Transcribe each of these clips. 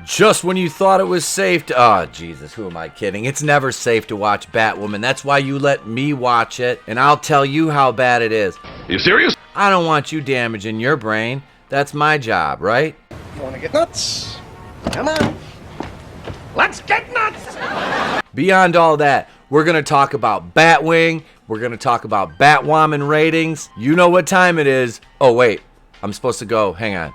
Just when you thought it was safe to... Oh, Jesus, who am I kidding? It's never safe to watch Batwoman. That's why you let me watch it, and I'll tell you how bad it is. You serious? I don't want you damaging your brain. That's my job, right? You wanna get nuts? Come on. Let's get nuts! Beyond all that, we're going to talk about Batwing. We're going to talk about Batwoman ratings. You know what time it is. Oh, wait. I'm supposed to go. Hang on.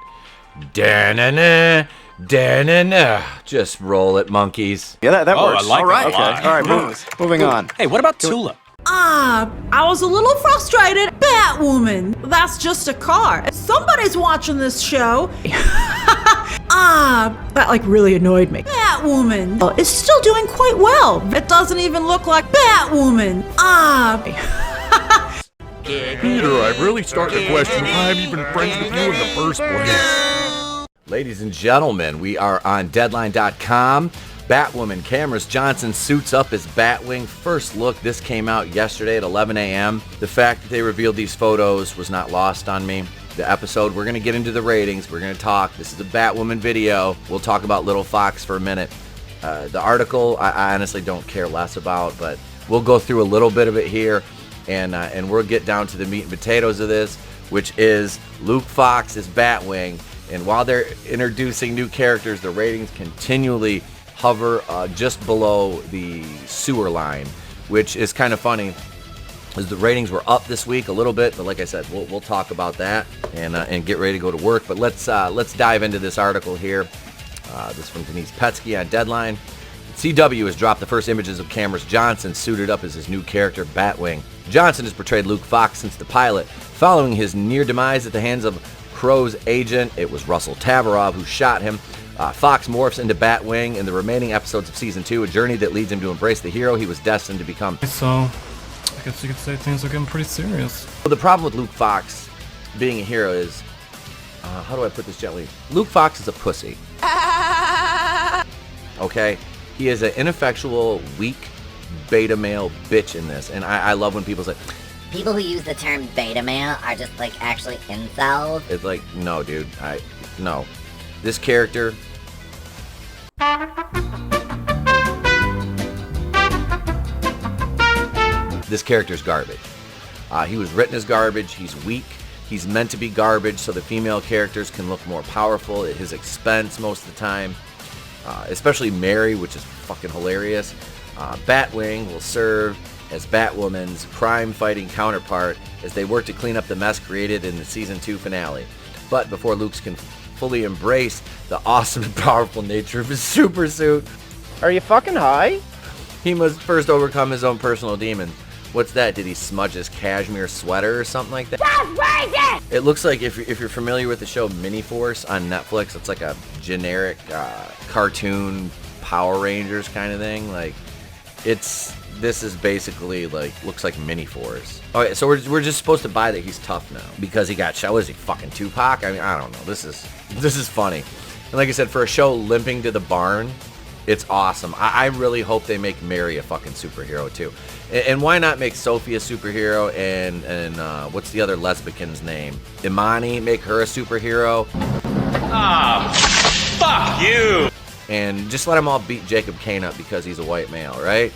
Da-na-na. Da-na-na. Just roll it, monkeys. Yeah, that works. I like that a lot. Okay. All right, moving on. Hey, what about Tulip? I was a little frustrated. Batwoman, that's just a car. Somebody's watching this show. That like really annoyed me. Batwoman is still doing quite well. It doesn't even look like Batwoman. Peter, I'm really starting to question why I'm even friends with you in the first place. Ladies and gentlemen, we are on Deadline.com. Batwoman, Cameras Johnson suits up as Batwing. First look, this came out yesterday at 11 a.m. The fact that they revealed these photos was not lost on me. The episode, we're going to get into the ratings. We're going to talk. This is a Batwoman video. We'll talk about Little Fox for a minute. The article, I honestly don't care less about, but we'll go through a little bit of it here, and we'll get down to the meat and potatoes of this, which is Luke Fox as Batwing. And while they're introducing new characters, the ratings continually hover just below the sewer line, which is kind of funny, as the ratings were up this week a little bit, but like I said, we'll talk about that and get ready to go to work. But let's dive into this article here. This is from Denise Petsky on Deadline. CW has dropped the first images of Cameras Johnson suited up as his new character, Batwing. Johnson has portrayed Luke Fox since the pilot, following his near demise at the hands of Crow's agent. It was Russell Tavarov who shot him. Fox morphs into Batwing in the remaining episodes of Season 2, a journey that leads him to embrace the hero he was destined to become. So, I guess you could say things are getting pretty serious. Well, the problem with Luke Fox being a hero is, how do I put this gently? Luke Fox is a pussy. Okay? He is an ineffectual, weak, beta male bitch in this. And I love when people say... People who use the term beta male are just, like, actually incels. It's like, no, dude. No. This character... This character's garbage. He was written as garbage. He's weak. He's meant to be garbage so the female characters can look more powerful at his expense most of the time. Especially Mary, which is fucking hilarious. Batwing will serve as Batwoman's crime-fighting counterpart as they work to clean up the mess created in the Season 2 finale. But before Luke can fully embrace the awesome and powerful nature of his super suit, Are you fucking high? he must first overcome his own personal demons. What's that? Did he smudge his cashmere sweater or something like that? It looks like, if you're familiar with the show Mini-Force on Netflix, it's like a generic cartoon Power Rangers kind of thing. Like, this is basically like, looks like Mini-Force. Okay, so we're just supposed to buy that he's tough now because he got shot. Was he fucking Tupac? I mean, I don't know. This is funny. And like I said, for a show limping to the barn, it's awesome. I really hope they make Mary a fucking superhero too. And why not make Sophie a superhero and what's the other lesbian's name? Imani, make her a superhero. Fuck you! And just let them all beat Jacob Kane up because he's a white male, right?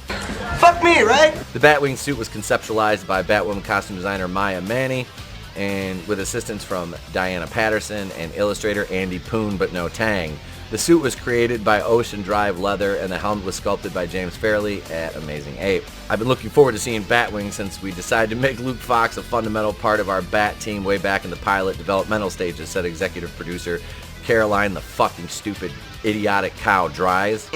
Fuck me, right? The Batwing suit was conceptualized by Batwoman costume designer Maya Manny, and with assistance from Diana Patterson and illustrator Andy Poon, but no Tang. The suit was created by Ocean Drive Leather, and the helmet was sculpted by James Fairley at Amazing Ape. I've been looking forward to seeing Batwing since we decided to make Luke Fox a fundamental part of our Bat team way back in the pilot developmental stages, said executive producer Caroline the fucking stupid idiotic cow Dries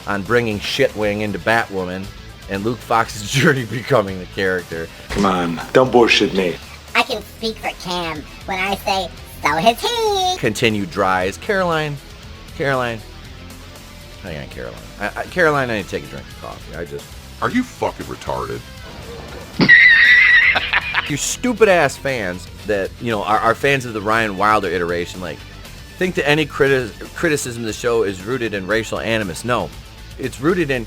on bringing Shitwing into Batwoman and Luke Fox's journey becoming the character. Come on, don't bullshit me. I can speak for Cam when I say, so has he. Continued Dries. Caroline. Hang on, Caroline. Caroline, I need to take a drink of coffee. Are you fucking retarded? You stupid ass fans that, are fans of the Ryan Wilder iteration, like, think that any criticism of the show is rooted in racial animus. No. It's rooted in,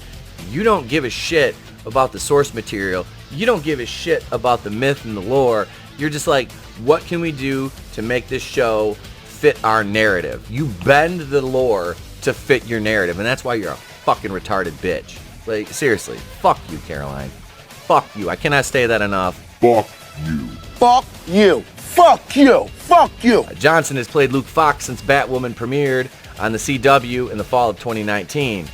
you don't give a shit about the source material. You don't give a shit about the myth and the lore. You're just like, what can we do to make this show fit our narrative. You bend the lore to fit your narrative, and that's why you're a fucking retarded bitch. Like, seriously, fuck you, Caroline. Fuck you. I cannot say that enough. Fuck you. Fuck you. Fuck you. Fuck you. Johnson has played Luke Fox since Batwoman premiered on the CW in the fall of 2019,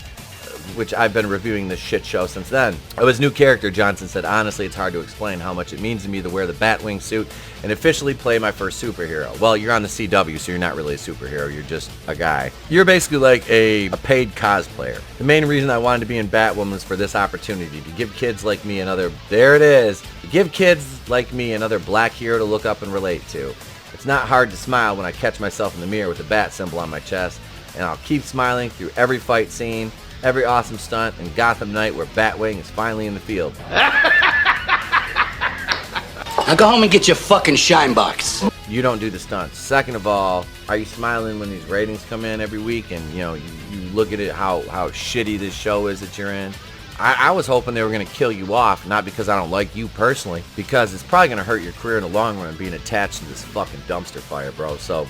which I've been reviewing this shit show since then. Of his new character, Johnson said, honestly, it's hard to explain how much it means to me to wear the Batwing suit and officially play my first superhero. Well, you're on the CW, so you're not really a superhero. You're just a guy. You're basically like a paid cosplayer. The main reason I wanted to be in Batwoman is for this opportunity to give kids like me another, there it is, to give kids like me another black hero to look up and relate to. It's not hard to smile when I catch myself in the mirror with the bat symbol on my chest, and I'll keep smiling through every fight scene, every awesome stunt, and Gotham Night where Batwing is finally in the field. Now go home and get your fucking shine box. You don't do the stunts. Second of all, are you smiling when these ratings come in every week and you look at it how shitty this show is that you're in? I was hoping they were going to kill you off, not because I don't like you personally, because it's probably going to hurt your career in the long run being attached to this fucking dumpster fire, bro. So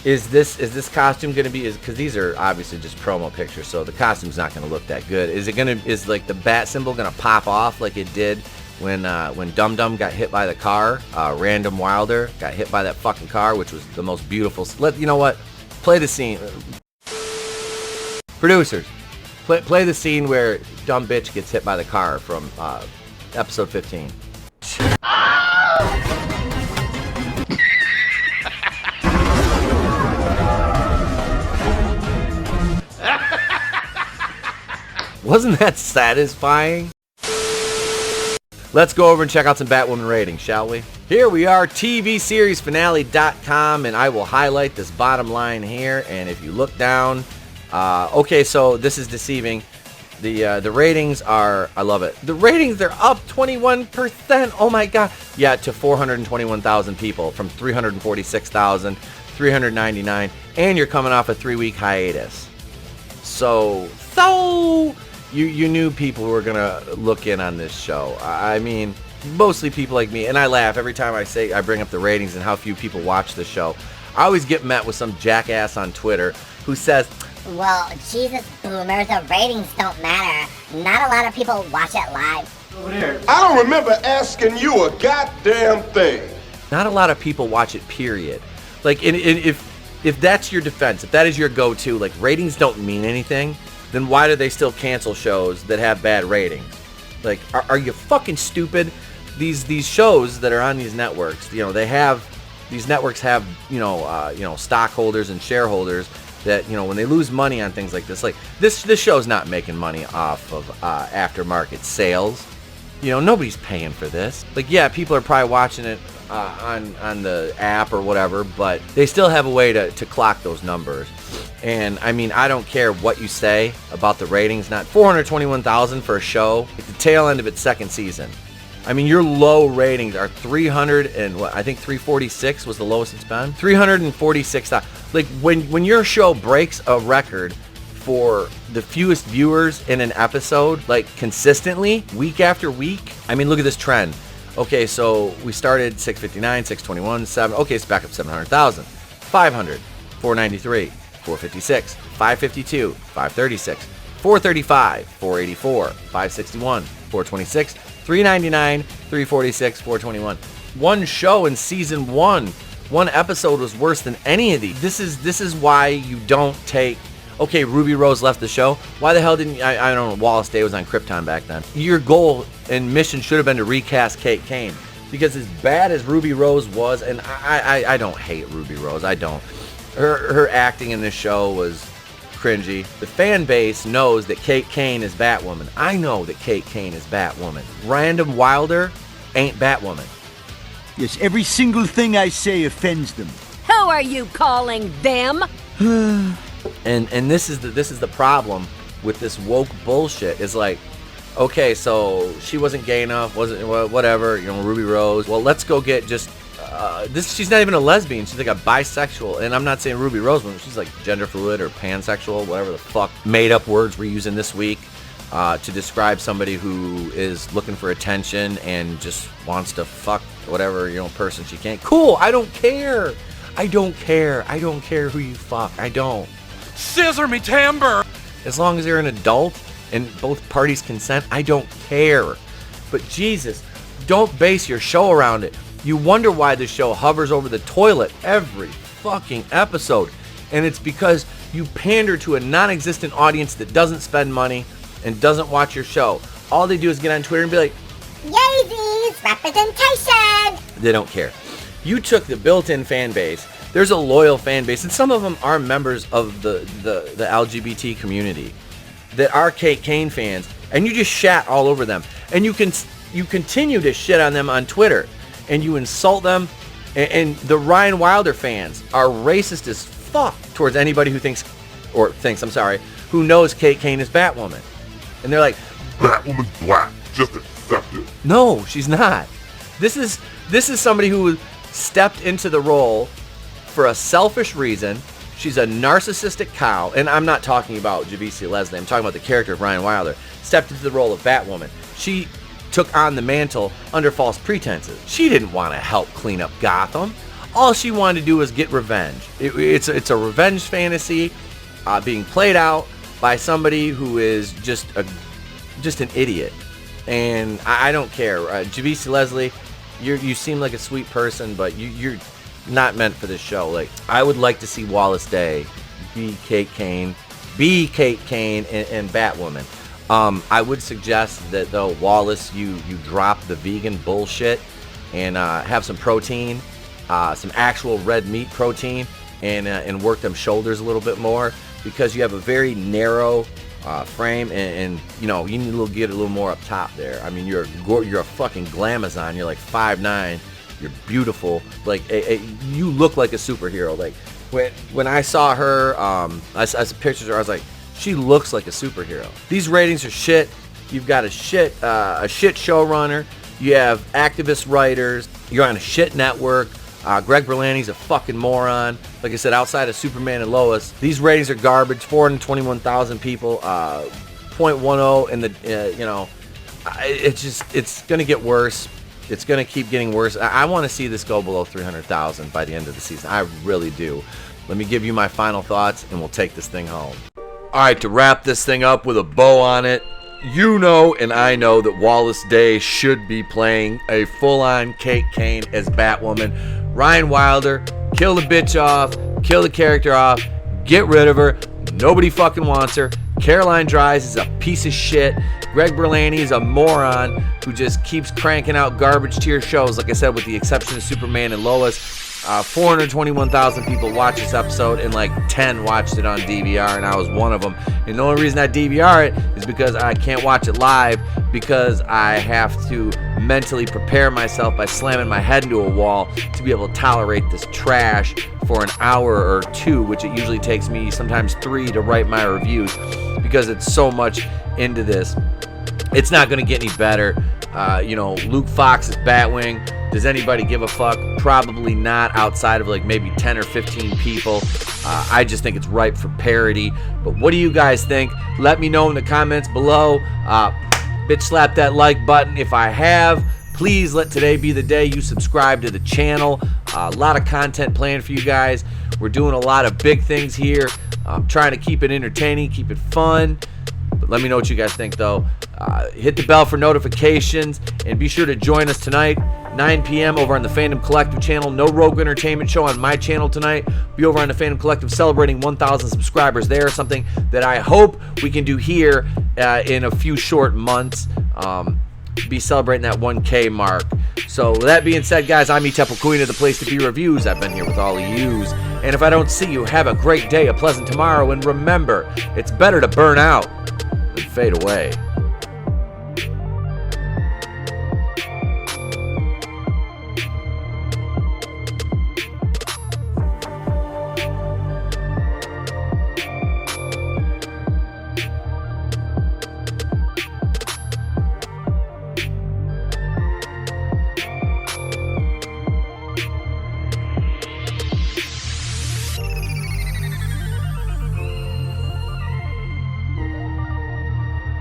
is this costume going to be, because these are obviously just promo pictures, so the costume's not going to look that good. Is like the bat symbol going to pop off like it did when Dum Dum got hit by the car? Random Wilder got hit by that fucking car, which was the most beautiful. You know what? Play the scene. Producers, play the scene where dumb bitch gets hit by the car from episode 15. Wasn't that satisfying? Let's go over and check out some Batwoman ratings, shall we? Here we are, tvseriesfinale.com, and I will highlight this bottom line here. And if you look down, okay, so this is deceiving. The ratings are, I love it. The ratings, they're up 21%. Oh my god. Yeah, to 421,000 people from 346,399, and you're coming off a 3-week hiatus. So you knew people were gonna look in on this show. I mean, mostly people like me, and I laugh every time I bring up the ratings and how few people watch the show. I always get met with some jackass on Twitter who says, well, Jesus, Boomer, the ratings don't matter. Not a lot of people watch it live. I don't remember asking you a goddamn thing. Not a lot of people watch it, period. Like, if that's your defense, if that is your go-to, like, ratings don't mean anything, then why do they still cancel shows that have bad ratings? Like, are you fucking stupid? These shows that are on these networks, these networks have, stockholders and shareholders that, when they lose money on things like this show's not making money off of aftermarket sales. Nobody's paying for this. Like, yeah, people are probably watching it on the app or whatever, but they still have a way to clock those numbers. And I mean, I don't care what you say about the ratings. Not 421,000 for a show at the tail end of its second season. I mean, your low ratings are 300 and what? I think 346 was the lowest it's been. 346,000. Like, when your show breaks a record for the fewest viewers in an episode, like, consistently, week after week. I mean, look at this trend. Okay, so we started 659, 621, 7. Okay, it's back up 700,000. 500, 493, 456, 552, 536, 435, 484, 561, 426, 399, 346, 421. One show in season one episode was worse than any of these. This is why you don't take. Okay, Ruby Rose left the show. Why the hell didn't I don't know, Wallace Day was on Krypton back then. Your goal and mission should have been to recast Kate Kane, because as bad as Ruby Rose was, and I don't hate Ruby Rose, I don't. Her acting in this show was cringy. The fan base knows that Kate Kane is Batwoman. I know that Kate Kane is Batwoman. Random Wilder ain't Batwoman. Yes, every single thing I say offends them. Who are you calling them? And this is the problem with this woke bullshit. Is like, okay, so she wasn't gay enough, wasn't whatever, Ruby Rose. Well, let's go get just she's not even a lesbian. She's like a bisexual, and I'm not saying Ruby Rose, but she's like gender fluid or pansexual, whatever the fuck made up words we're using this week to describe somebody who is looking for attention and just wants to fuck whatever person she can. Cool, I don't care. I don't care. I don't care who you fuck. I don't. Scissor me timber! As long as they're an adult and both parties consent, I don't care. But Jesus, don't base your show around it. You wonder why the show hovers over the toilet every fucking episode. And it's because you pander to a non-existent audience that doesn't spend money and doesn't watch your show. All they do is get on Twitter and be like, Yeezys, representation! They don't care. You took the built-in fan base. There's a loyal fan base, and some of them are members of the LGBT community that are Kate Kane fans, and you just shat all over them. And you continue to shit on them on Twitter, and you insult them. And the Ryan Wilder fans are racist as fuck towards anybody who who knows Kate Kane is Batwoman. And they're like, Batwoman's black. Just accept it. no, she's not. This is somebody who stepped into the role for a selfish reason. She's a narcissistic cow, and I'm not talking about Javicia Leslie. I'm talking about the character of Ryan Wilder. Stepped into the role of Batwoman. She took on the mantle under false pretenses. She didn't want to help clean up Gotham. All she wanted to do was get revenge. It's a revenge fantasy being played out by somebody who is just an idiot. And I don't care. Javicia Leslie, you seem like a sweet person, but you're not meant for this show. Like, I would like to see Wallace Day be Kate Kane and Batwoman. I would suggest that, though, Wallace, you drop the vegan bullshit and have some protein, some actual red meat protein, and work them shoulders a little bit more, because you have a very narrow frame, and you know, you need to get a little more up top there. I mean, you're a fucking glamazon. You're like 5'9". You're beautiful. Like you look like a superhero. Like when I saw her, I saw pictures of her. I was like, she looks like a superhero. These ratings are shit. You've got a shit showrunner. You have activist writers. You're on a shit network. Greg Berlanti's a fucking moron. Like I said, outside of Superman and Lois, these ratings are garbage. 421,000 people, 0.10 in the, it's gonna get worse. It's gonna keep getting worse. I want to see this go below 300,000 by the end of the season. I really do. Let me give you my final thoughts, and we'll take this thing home. All right, to wrap this thing up with a bow on it, you know and I know that Wallace Day should be playing a full-on Kate Kane as Batwoman. Ryan Wilder, kill the bitch off, kill the character off, get rid of her. Nobody fucking wants her. Caroline Dries is a piece of shit. Greg Berlanti is a moron who just keeps cranking out garbage tier shows, like I said, with the exception of Superman and Lois. 421,000 people watched this episode, and like 10 watched it on DVR, and I was one of them. And the only reason I DVR it is because I can't watch it live, because I have to mentally prepare myself by slamming my head into a wall to be able to tolerate this trash for an hour or two, which it usually takes me sometimes 3 to write my reviews, because it's so much into this. It's not going to get any better. Luke Fox is Batwing. Does anybody give a fuck? Probably not, outside of like maybe 10 or 15 people. I just think it's ripe for parody. But what do you guys think? Let me know in the comments below. Bitch slap that like button if I have. Please let today be the day you subscribe to the channel. A lot of content planned for you guys. We're doing a lot of big things here. I'm trying to keep it entertaining, keep it fun. But let me know what you guys think, though. Hit the bell for notifications, and be sure to join us tonight, 9 p.m. over on the Fandom Collective channel. No Rogue Entertainment show on my channel tonight. Be over on the Fandom Collective celebrating 1,000 subscribers there. Something that I hope we can do here in a few short months. Be celebrating that 1K mark. So with that being said, guys, I'm Etepel Queen of the Place to Be Reviews. I've been here with all of yous. And if I don't see you, have a great day, a pleasant tomorrow. And remember, it's better to burn out than fade away.